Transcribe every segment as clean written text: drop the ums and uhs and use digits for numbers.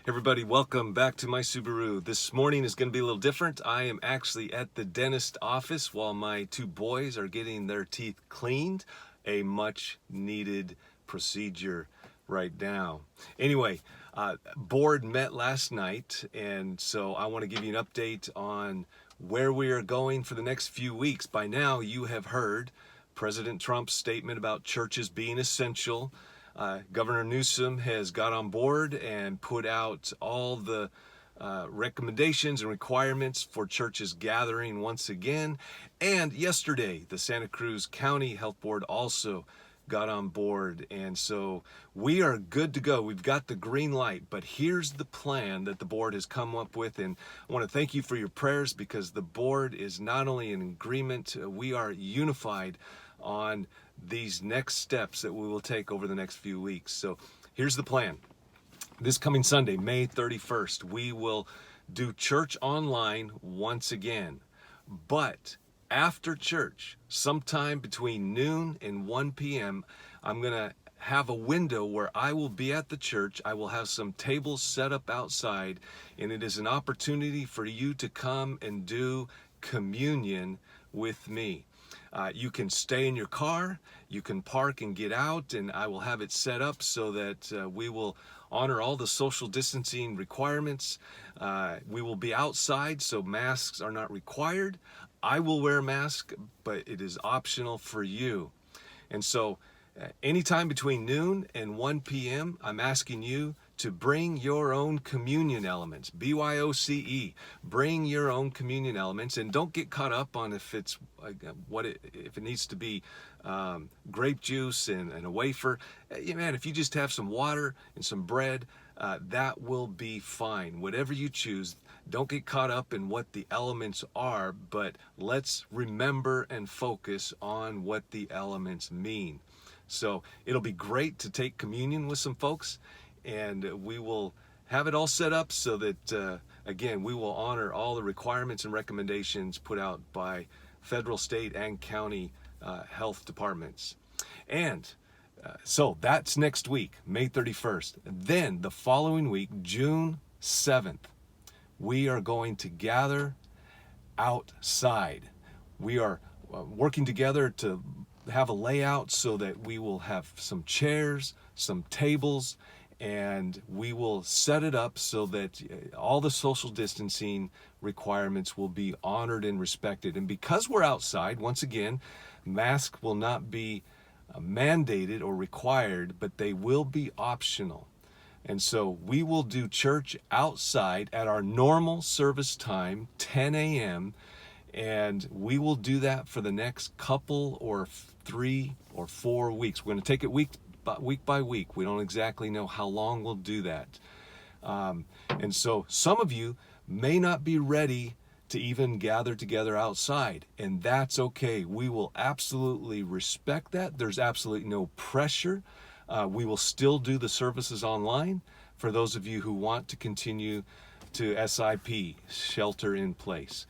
Everybody, welcome back to my Subaru. This morning is going to be a little different. I am actually at the dentist office while my two boys are getting their teeth cleaned. A much needed procedure right now. Anyway, board met last night, and so I want to give you an update on where we are going for the next few weeks. By now, you have heard President Trump's statement about churches being essential. Governor Newsom has got on board and put out all the recommendations and requirements for churches gathering once again. And yesterday, the Santa Cruz County Health Board also got on board. And so we are good to go. We've got the green light, but here's the plan that the board has come up with. And I want to thank you for your prayers, because the board is not only in agreement, we are unified on these next steps that we will take over the next few weeks. So here's the plan. This coming Sunday, May 31st, we will do church online once again. But after church, sometime between noon and 1 p.m., I'm going to have a window where I will be at the church. I will have some tables set up outside, and it is an opportunity for you to come and do communion with me. You can stay in your car, you can park and get out, and I will have it set up so that we will honor all the social distancing requirements. We will be outside, so masks are not required. I will wear a mask, but it is optional for you. And so anytime between noon and 1 p.m., I'm asking you to bring your own communion elements, BYOCE. Bring your own communion elements, and don't get caught up on if it's if it needs to be grape juice and a wafer. Man, if you just have some water and some bread, that will be fine. Whatever you choose, don't get caught up in what the elements are, but let's remember and focus on what the elements mean. So it'll be great to take communion with some folks, and we will have it all set up so that, again, we will honor all the requirements and recommendations put out by federal, state, and county health departments. And so that's next week, May 31st. Then the following week, June 7th, we are going to gather outside. We are working together to have a layout so that we will have some chairs, some tables, and we will set it up so that all the social distancing requirements will be honored and respected. And because we're outside, once again, masks will not be mandated or required, but they will be optional. And so we will do church outside at our normal service time, 10 a.m., and we will do that for the next couple or 3 or 4 weeks. We're going to take it week by week. We don't exactly know how long we'll do that. And so some of you may not be ready to even gather together outside, and that's okay. We will absolutely respect that. There's absolutely no pressure. We will still do the services online for those of you who want to continue to SIP, shelter in place.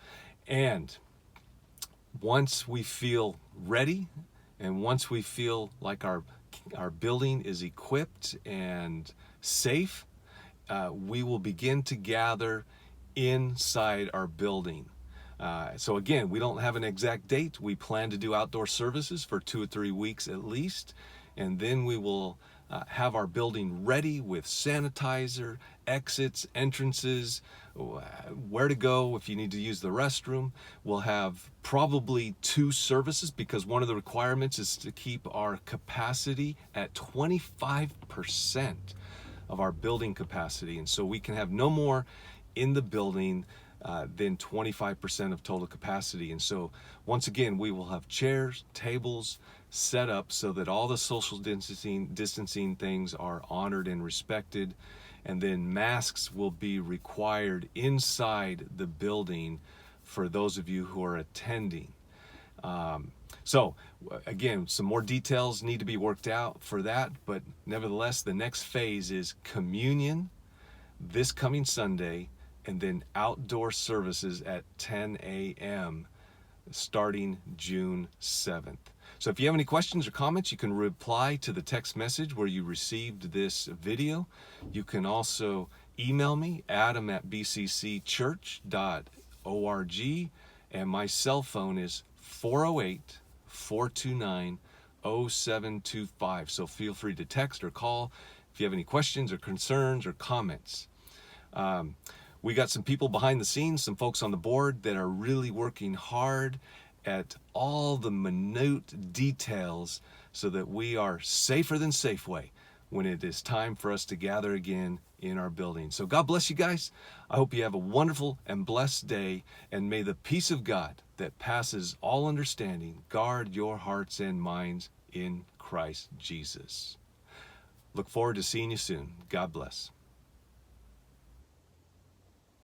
And once we feel ready, and once we feel like our building is equipped and safe, we will begin to gather inside our building. So again, we don't have an exact date. We plan to do outdoor services for 2 or 3 weeks at least, and then we will have our building ready with sanitizer, exits, entrances, where to go if you need to use the restroom. We'll have probably 2 services, because one of the requirements is to keep our capacity at 25% of our building capacity. And so we can have no more in the building than 25% of total capacity. And so once again, we will have chairs, tables set up so that all the social distancing things are honored and respected. And then masks will be required inside the building for those of you who are attending. So again, some more details need to be worked out for that, but nevertheless, the next phase is communion this coming Sunday, and then outdoor services at 10 a.m. starting June 7th. So if you have any questions or comments, you can reply to the text message where you received this video. You can also email me, adam@bccchurch.org, and my cell phone is 408-429-0725. So feel free to text or call if you have any questions or concerns or comments. We got some people behind the scenes, some folks on the board that are really working hard at all the minute details so that we are safer than Safeway when it is time for us to gather again in our building. So God bless you guys. I hope you have a wonderful and blessed day, and may the peace of God that passes all understanding guard your hearts and minds in Christ Jesus. Look forward to seeing you soon. God bless.